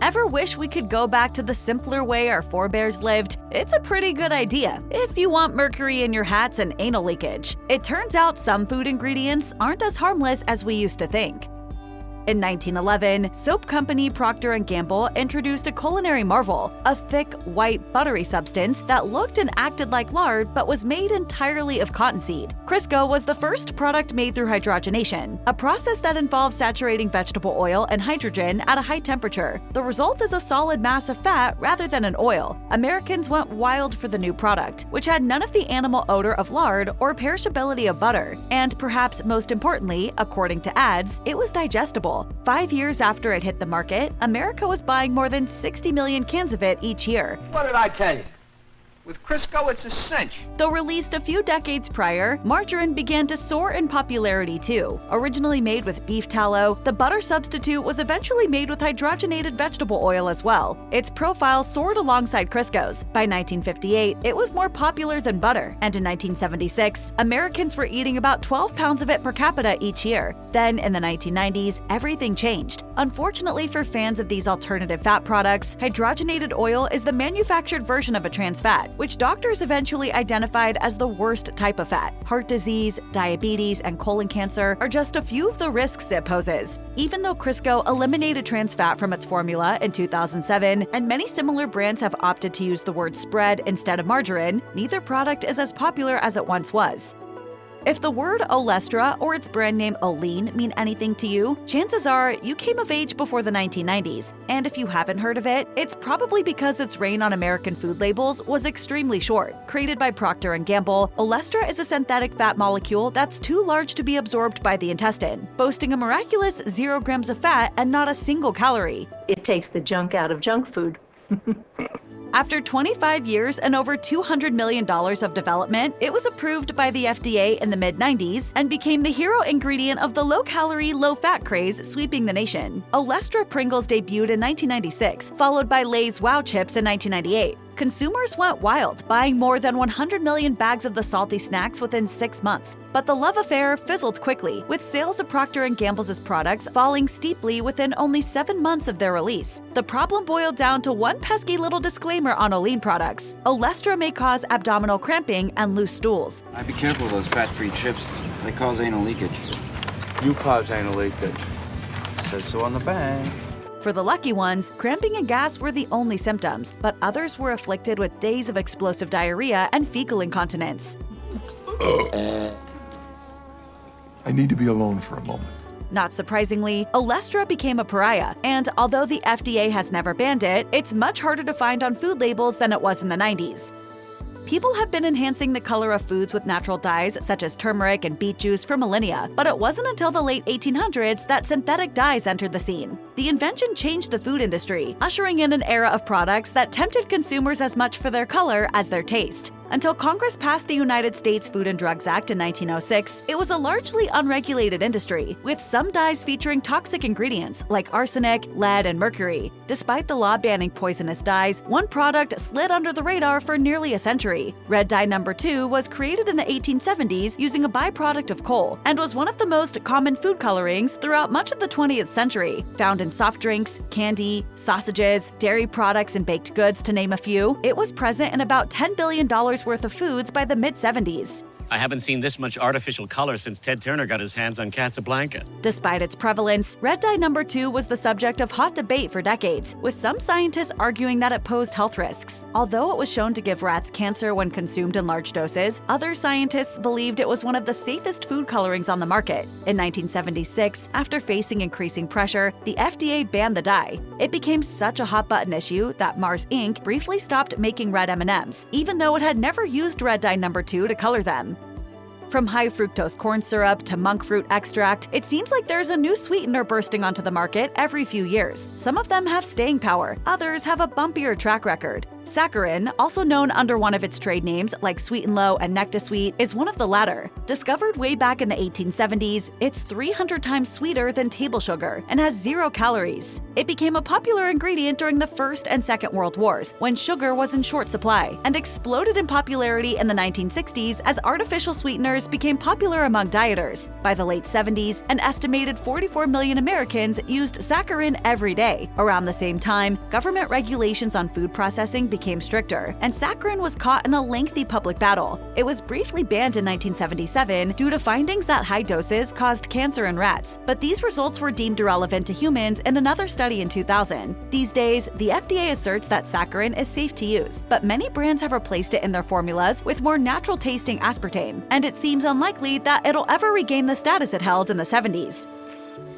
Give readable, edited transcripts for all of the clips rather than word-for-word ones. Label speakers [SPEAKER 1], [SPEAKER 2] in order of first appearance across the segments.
[SPEAKER 1] Ever wish we could go back to the simpler way our forebears lived? It's a pretty good idea if you want mercury in your hats and anal leakage. It turns out some food ingredients aren't as harmless as we used to think. In 1911, soap company Procter & Gamble introduced a culinary marvel, a thick, white, buttery substance that looked and acted like lard but was made entirely of cottonseed. Crisco was the first product made through hydrogenation, a process that involves saturating vegetable oil and hydrogen at a high temperature. The result is a solid mass of fat rather than an oil. Americans went wild for the new product, which had none of the animal odor of lard or perishability of butter. And perhaps most importantly, according to ads, it was digestible. 5 years after it hit the market, America was buying more than 60 million cans of it each year.
[SPEAKER 2] What did I tell you? With Crisco, it's a cinch.
[SPEAKER 1] Though released a few decades prior, margarine began to soar in popularity too. Originally made with beef tallow, the butter substitute was eventually made with hydrogenated vegetable oil as well. Its profile soared alongside Crisco's. By 1958, it was more popular than butter, and in 1976, Americans were eating about 12 pounds of it per capita each year. Then, in the 1990s, everything changed. Unfortunately for fans of these alternative fat products, hydrogenated oil is the manufactured version of a trans fat, which doctors eventually identified as the worst type of fat. Heart disease, diabetes, and colon cancer are just a few of the risks it poses. Even though Crisco eliminated trans fat from its formula in 2007, and many similar brands have opted to use the word spread instead of margarine, neither product is as popular as it once was. If the word Olestra or its brand name Olean mean anything to you, chances are you came of age before the 1990s. And if you haven't heard of it, it's probably because its reign on American food labels was extremely short. Created by Procter & Gamble, Olestra is a synthetic fat molecule that's too large to be absorbed by the intestine, boasting a miraculous 0 grams of fat and not a single calorie.
[SPEAKER 3] It takes the junk out of junk food.
[SPEAKER 1] After 25 years and over $200 million of development, it was approved by the FDA in the mid-90s and became the hero ingredient of the low-calorie, low-fat craze sweeping the nation. Olestra Pringles debuted in 1996, followed by Lay's Wow Chips in 1998. Consumers went wild, buying more than 100 million bags of the salty snacks within 6 months. But the love affair fizzled quickly, with sales of Procter & Gamble's products falling steeply within only 7 months of their release. The problem boiled down to one pesky little disclaimer on Olean products. Olestra may cause abdominal cramping and loose stools.
[SPEAKER 4] Be careful of those fat-free chips. They cause anal leakage.
[SPEAKER 5] You cause anal leakage. Says so on the bag.
[SPEAKER 1] For the lucky ones, cramping and gas were the only symptoms, but others were afflicted with days of explosive diarrhea and fecal incontinence.
[SPEAKER 6] I need to be alone for a moment.
[SPEAKER 1] Not surprisingly, Olestra became a pariah, and although the FDA has never banned it, it's much harder to find on food labels than it was in the 90s. People have been enhancing the color of foods with natural dyes such as turmeric and beet juice for millennia, but it wasn't until the late 1800s that synthetic dyes entered the scene. The invention changed the food industry, ushering in an era of products that tempted consumers as much for their color as their taste. Until Congress passed the United States Food and Drugs Act in 1906, it was a largely unregulated industry, with some dyes featuring toxic ingredients like arsenic, lead, and mercury. Despite the law banning poisonous dyes, one product slid under the radar for nearly a century. Red dye number 2 was created in the 1870s using a byproduct of coal, and was one of the most common food colorings throughout much of the 20th century. Found in soft drinks, candy, sausages, dairy products, and baked goods, to name a few, it was present in about $10 billion worth of foods by the mid-70s.
[SPEAKER 7] I haven't seen this much artificial color since Ted Turner got his hands on Casablanca.
[SPEAKER 1] Despite its prevalence, red dye number 2 was the subject of hot debate for decades, with some scientists arguing that it posed health risks. Although it was shown to give rats cancer when consumed in large doses, other scientists believed it was one of the safest food colorings on the market. In 1976, after facing increasing pressure, the FDA banned the dye. It became such a hot-button issue that Mars Inc. briefly stopped making red M&Ms, even though it had never used red dye number 2 to color them. From high-fructose corn syrup to monk fruit extract, it seems like there's a new sweetener bursting onto the market every few years. Some of them have staying power, others have a bumpier track record. Saccharin, also known under one of its trade names like Sweet and Low and Nectasweet, is one of the latter. Discovered way back in the 1870s, it's 300 times sweeter than table sugar and has 0 calories. It became a popular ingredient during the First and Second World Wars, when sugar was in short supply, and exploded in popularity in the 1960s as artificial sweeteners became popular among dieters. By the late 70s, an estimated 44 million Americans used saccharin every day. Around the same time, government regulations on food processing became stricter, and saccharin was caught in a lengthy public battle. It was briefly banned in 1977 due to findings that high doses caused cancer in rats, but these results were deemed irrelevant to humans in another study in 2000. These days, the FDA asserts that saccharin is safe to use, but many brands have replaced it in their formulas with more natural-tasting aspartame, and it seems unlikely that it'll ever regain the status it held in the 70s.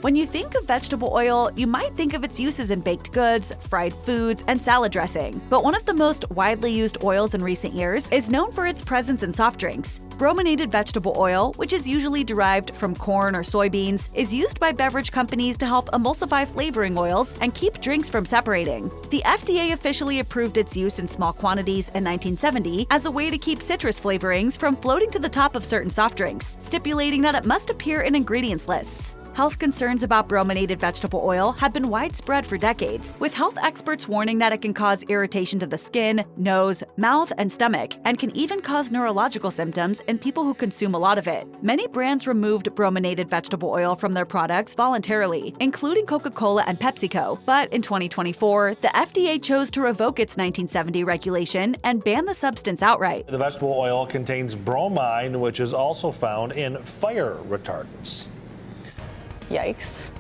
[SPEAKER 1] When you think of vegetable oil, you might think of its uses in baked goods, fried foods, and salad dressing. But one of the most widely used oils in recent years is known for its presence in soft drinks. Brominated vegetable oil, which is usually derived from corn or soybeans, is used by beverage companies to help emulsify flavoring oils and keep drinks from separating. The FDA officially approved its use in small quantities in 1970 as a way to keep citrus flavorings from floating to the top of certain soft drinks, stipulating that it must appear in ingredients lists. Health concerns about brominated vegetable oil have been widespread for decades, with health experts warning that it can cause irritation to the skin, nose, mouth, and stomach, and can even cause neurological symptoms in people who consume a lot of it. Many brands removed brominated vegetable oil from their products voluntarily, including Coca-Cola and PepsiCo, but in 2024, the FDA chose to revoke its 1970 regulation and ban the substance outright.
[SPEAKER 8] The vegetable oil contains bromine, which is also found in fire retardants.
[SPEAKER 9] Yikes.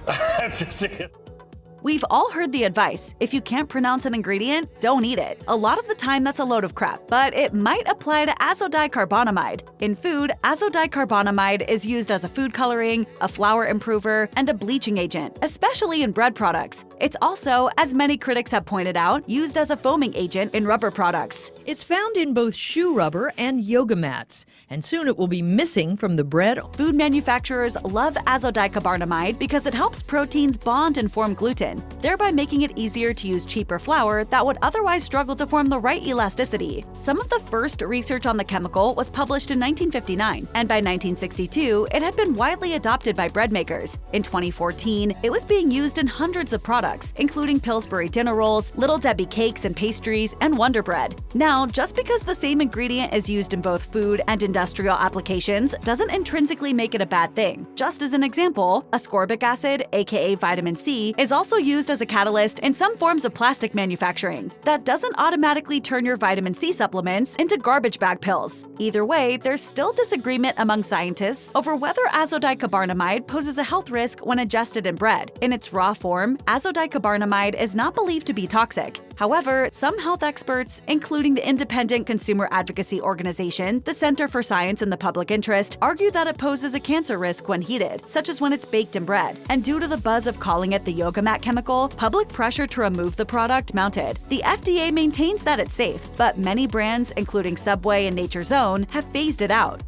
[SPEAKER 1] We've all heard the advice, if you can't pronounce an ingredient, don't eat it. A lot of the time that's a load of crap, but it might apply to azodicarbonamide. In food, azodicarbonamide is used as a food coloring, a flour improver, and a bleaching agent, especially in bread products. It's also, as many critics have pointed out, used as a foaming agent in rubber products.
[SPEAKER 10] It's found in both shoe rubber and yoga mats, and soon it will be missing from the bread.
[SPEAKER 1] Food manufacturers love azodicarbonamide because it helps proteins bond and form gluten, thereby making it easier to use cheaper flour that would otherwise struggle to form the right elasticity. Some of the first research on the chemical was published in 1959, and by 1962, it had been widely adopted by bread makers. In 2014, it was being used in hundreds of products, including Pillsbury dinner rolls, Little Debbie cakes and pastries, and Wonder Bread. Now, just because the same ingredient is used in both food and industrial applications doesn't intrinsically make it a bad thing. Just as an example, ascorbic acid, aka vitamin C, is also used as a catalyst in some forms of plastic manufacturing. That doesn't automatically turn your vitamin C supplements into garbage bag pills. Either way, there's still disagreement among scientists over whether azodicarbonamide poses a health risk when ingested in bread. In its raw form, azodicarbonamide is not believed to be toxic. However, some health experts, including the independent consumer advocacy organization, the Center for Science in the Public Interest, argue that it poses a cancer risk when heated, such as when it's baked in bread. And due to the buzz of calling it the yoga mat chemical, public pressure to remove the product mounted. The FDA maintains that it's safe, but many brands, including Subway and Nature's Own, have phased it out.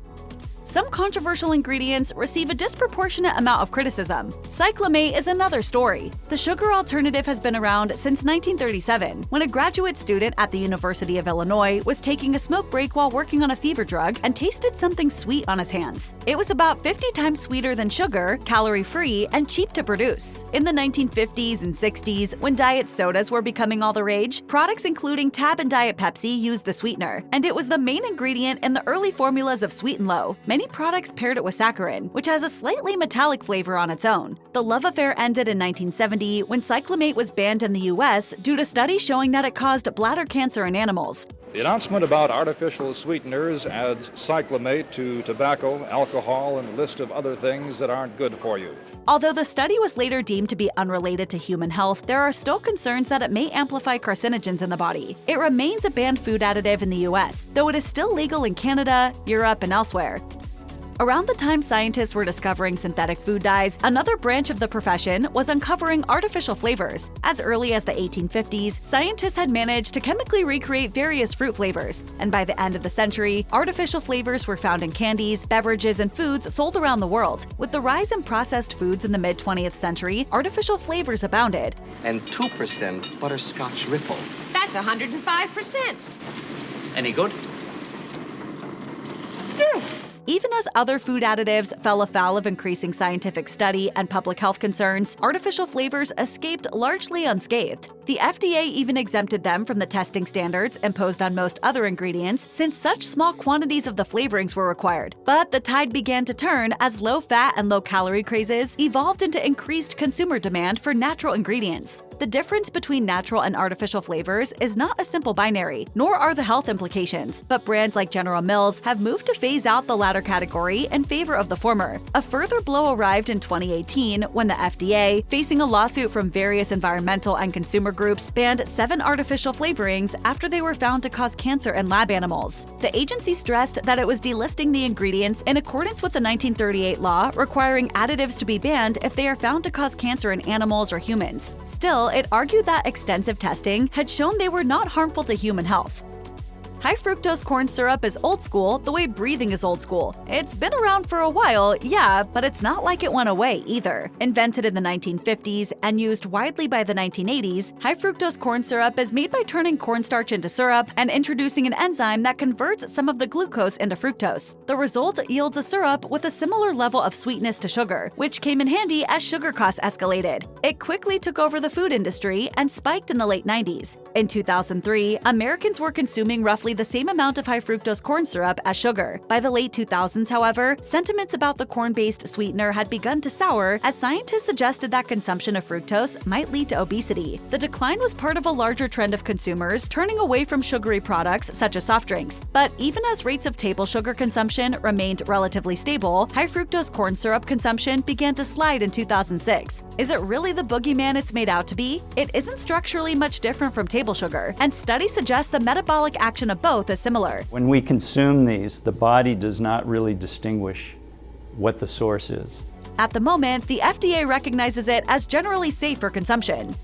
[SPEAKER 1] Some controversial ingredients receive a disproportionate amount of criticism. Cyclamate is another story. The sugar alternative has been around since 1937, when a graduate student at the University of Illinois was taking a smoke break while working on a fever drug and tasted something sweet on his hands. It was about 50 times sweeter than sugar, calorie-free, and cheap to produce. In the 1950s and 60s, when diet sodas were becoming all the rage, products including Tab and Diet Pepsi used the sweetener, and it was the main ingredient in the early formulas of Sweet and Low. Many products paired it with saccharin, which has a slightly metallic flavor on its own. The love affair ended in 1970 when Cyclamate was banned in the US due to studies showing that it caused bladder cancer in animals.
[SPEAKER 11] The announcement about artificial sweeteners adds cyclamate to tobacco, alcohol, and a list of other things that aren't good for you.
[SPEAKER 1] Although the study was later deemed to be unrelated to human health, there are still concerns that it may amplify carcinogens in the body. It remains a banned food additive in the US, though it is still legal in Canada, Europe, and elsewhere. Around the time scientists were discovering synthetic food dyes, another branch of the profession was uncovering artificial flavors. As early as the 1850s, scientists had managed to chemically recreate various fruit flavors, and by the end of the century, artificial flavors were found in candies, beverages, and foods sold around the world. With the rise in processed foods in the mid-20th century, artificial flavors abounded.
[SPEAKER 2] And 2% butterscotch ripple.
[SPEAKER 12] That's 105%.
[SPEAKER 2] Any good?
[SPEAKER 1] Even as other food additives fell afoul of increasing scientific study and public health concerns, artificial flavors escaped largely unscathed. The FDA even exempted them from the testing standards imposed on most other ingredients since such small quantities of the flavorings were required. But the tide began to turn as low-fat and low-calorie crazes evolved into increased consumer demand for natural ingredients. The difference between natural and artificial flavors is not a simple binary, nor are the health implications, but brands like General Mills have moved to phase out the latter category in favor of the former. A further blow arrived in 2018 when the FDA, facing a lawsuit from various environmental and consumer groups, banned 7 artificial flavorings after they were found to cause cancer in lab animals. The agency stressed that it was delisting the ingredients in accordance with the 1938 law requiring additives to be banned if they are found to cause cancer in animals or humans. Still, it argued that extensive testing had shown they were not harmful to human health. High-fructose corn syrup is old school the way breathing is old school. It's been around for a while, yeah, but it's not like it went away either. Invented in the 1950s and used widely by the 1980s, high-fructose corn syrup is made by turning cornstarch into syrup and introducing an enzyme that converts some of the glucose into fructose. The result yields a syrup with a similar level of sweetness to sugar, which came in handy as sugar costs escalated. It quickly took over the food industry and spiked in the late 90s. In 2003, Americans were consuming roughly the same amount of high-fructose corn syrup as sugar. By the late 2000s, however, sentiments about the corn-based sweetener had begun to sour as scientists suggested that consumption of fructose might lead to obesity. The decline was part of a larger trend of consumers turning away from sugary products such as soft drinks. But even as rates of table sugar consumption remained relatively stable, high-fructose corn syrup consumption began to slide in 2006. Is it really the boogeyman it's made out to be? It isn't structurally much different from table sugar, and studies suggest the metabolic action of both is similar.
[SPEAKER 13] When we consume these, the body does not really distinguish what the source is.
[SPEAKER 1] At the moment, the FDA recognizes it as generally safe for consumption.